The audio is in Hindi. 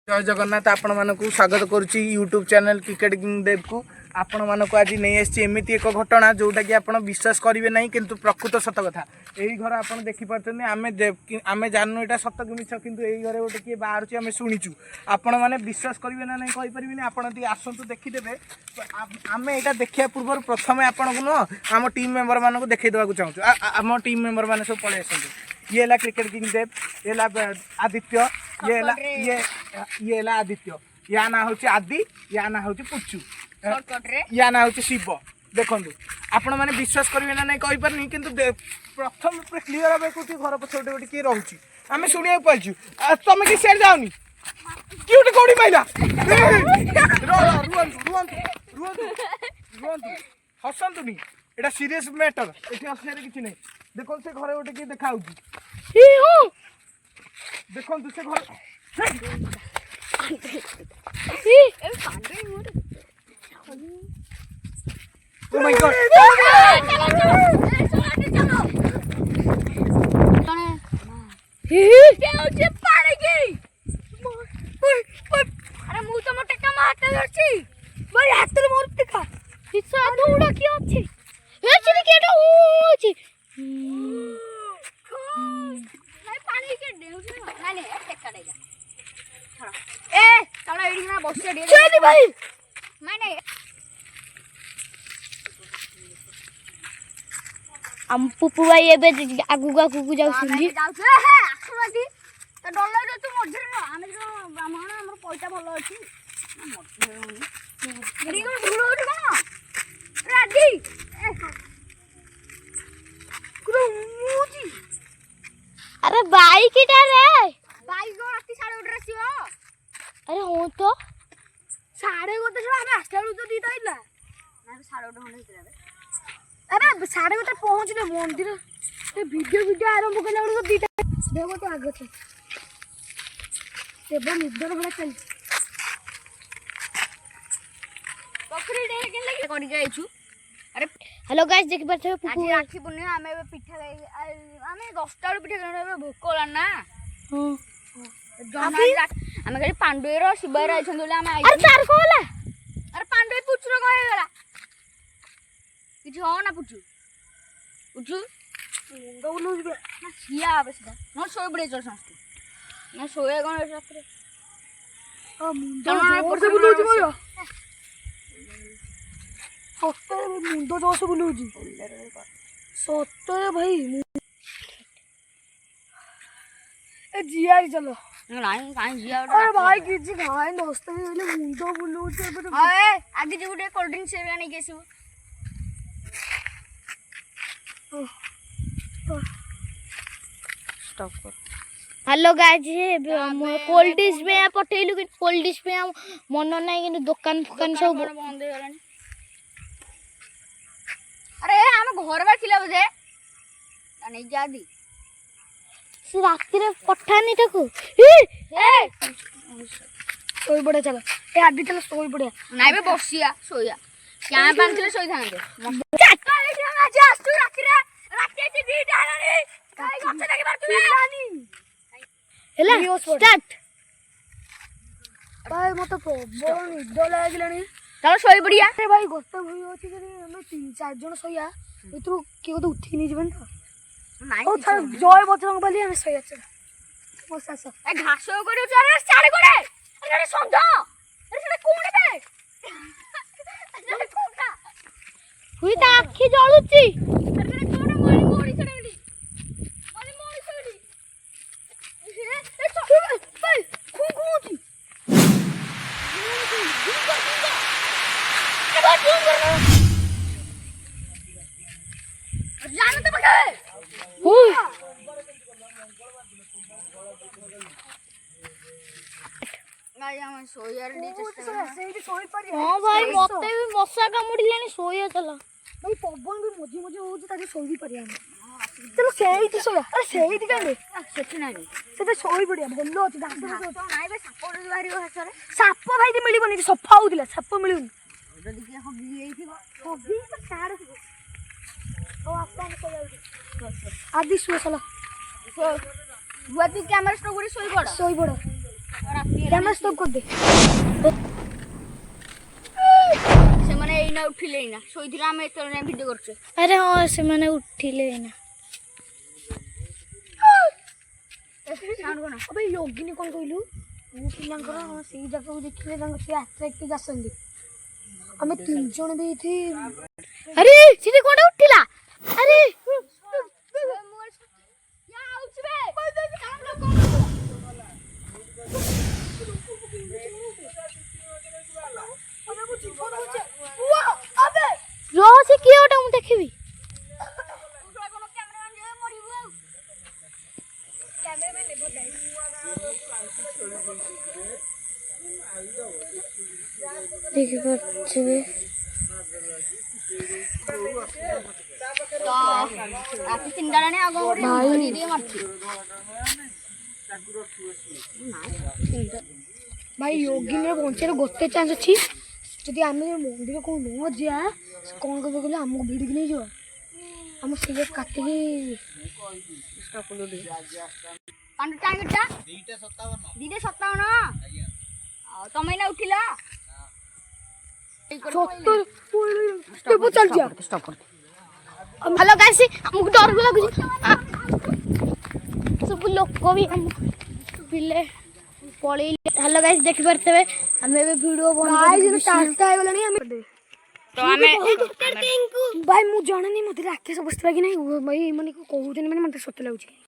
जय जगन्नाथ आपण मानक स्वागत करुच्ची यूट्यूब चैनल क्रिकेट किंग देव को आपण मानक आज नहीं आसी एमती एक घटना जोटा कि आप विश्वास करेंगे ना किंतु प्रकृत सत कथा यही घर आप देखिपारे आम जानू यहाँ सत कि मिछ कि घर गोटे किए बाहर आम शुणीचु आपण मैंने विश्वास करेंगे ना नहीं कहींपारे आपड़ आसतु देखीदे आम यहाँ देखा पूर्व प्रथम आपण को नुह आम टीम मेम्बर मानक देखा देवाक चाहूँ आम टीम मेम्बर मैंने सब पलि आसते ये है क्रिकेट किंग देव ये आदित्य ये आदित्य या ना हूँ आदि या ना हूँ पुचु या ना हूँ शिव देखो आपण मैंने विश्वास करेंगे ना नहीं कहींपारे कि प्रथम क्लीयर हे घर पछे गोटे किए रोचे आम शुणा पाइचु तुम कि सीआर जाओनी कि गोटे कौड़ी माइला हसंतुनी एटा सीरियस मैटर ये हसियार किसी नहीं देखो से घर गोटे किए देखा देखो से घर Oh my god! अरे मु तो मोटे का मारते धरछि भाई हाथ रे मोर टिका हिस्सा दौड़ा की अछि ए चली केटा होछि भाई पानी के देउछि ना नहीं टेका दे जा ए तोरा एडी ना बस दे चली भाई माने हम पुपु भाई एबे आगु आगु जाउ सुंजी जाउ हे आसुवादी तो डॉलर रे तू मझरे न आमे जो ब्राह्मण हमर पैसा भलो अछि मेरी को धुलो उठ कोन राडी कुरो मुजी अरे बाइक इटा रे बाइक को राती 8:30 रे सियो अरे हो तो 8:30 से हमें आस्तालु तो दी दैला ना 8:30 होने हितरा रे अरे 8:30 पहुंच रे मंदिर ए वीडियो आरंभ कला तो दीटा देखो तो आगे से सेबो निदर बड़ा चल बकरी डेल के लगे करी जाइछु अरे हेलो गाइस देखि परथे पुपु आज राखी पुने हमें पिठा हमें 10 टा पिठा खाने भूख ला ना हमें गई पांडुएर शिवर आइछन बोले हम अरे तार को होला अरे पांडुए पुचरो कहे गेला किछ हो ना पुचु पुचु मुंडो बुलुज बे ना सिया आबे न सोय बडे चल संस्थे ना सोए कोन रात्रे आ मुंडो जोर से बुलुज भयो सत्तर मुंडो जोर से बुलुज सत्तर भाई ए जिया चलो नहीं काई जिया अरे भाई किछि खाए दोस्त ले मुंडो बुलुज ए आगे जे गुटे कोल्ड ड्रिंक से नहीं केसु स्टॉप कर हेलो गाइस कोल्ड ड्रिंक्स में पठेलु कि कोल्ड ड्रिंक्स में मन नहीं कि दुकान फुकान सब बंद हो गलानी अरे हम घर बा खिला बजे नहीं जा दी से राती रे पठानी तको ए सोई पड़े चलो ए आदि चलो सोई पड़े नहीं बे बसिया सोया क्या बांधले सोई थांदे आज आस्तु राती रे राती से दी डालानी काई गछ लगे बार तू लानी हेला स्टार्ट भाई मत प्रबल निद लागलानी चलो सोई पड़िया अरे भाई गोटे भई होची कि हम 3-4 जन सोया इतु के को उठी नहीं जबन तो नहीं ओ जय बजरंग बली हम सोया छ बस आस ए घास करू चारे चाले करे अरे संध अरे कोने बे अरे कोना हुई ता आखी जळुची अरे कोना मोरी मोरी छडली मोरी मोरी छडली ए चल भाई खुखुची ए बात क्यों कर रहा है जान तो बके हुई गाय हम सोयर डी चेष्टा से सोई पड़ी हां भाई मते भी मशा कामुडिलानी सोया चला भाई पवन भी मजी मजी होउची ताके सोई भी पड़ी हम चलो सेही थी सोया अरे सेही थी काले सेठी नाही से तो सोई पड़ी भलो अछि दास तो नाही बे साप बाहरी हो हसरे साप भाई दे मिली बनी सफा होतिला साप मिलुनी जदी के हगी एई थी हगी तो साड़ थी ओ आपन को जाउ आदि सो चलो बुआ तू कैमरा स्टोर सोई पड़ कैमरा स्टॉप कर दे से माने एइना उठिले एइना सोइथिला हम एतरे वीडियो करछे अरे हाँ से मैंने उठिले ना साउंड कोना अबे योगिनी कौन कहलु मु पिलांकर से जगह को देखिले तांग से अट्रैक्टिव आसंदी हमें 3 जण भी थी अरे सीधे कोन उठिला अरे या आउछ बे काम लोग रो से किए ओटा मु देखिबी देखि करछबे तो राती 3 डाणे आगो भाई दीदी मारछि भाई योगिनी पहुंचे गोटे चांस अच्छी जदि आम मंदिर को न जा कौन कर कहले आमको भिड़ नहीं जो आम से काटिकी पांडु टाइम एटा 2:57 तमे ना उठिला चल जा हेलो गाइस हमको डर भी लगुଛି सब लोग को भी हम पिले पळेले हेलो गाइस देखि परतेबे हमें भी वीडियो बन टाटा आइ गलानी हम तो हमें भाई मु जाने नहीं मते राक्षस बसतबा कि नहीं भाई माने को कहउतनी माने मते सत लागुଛି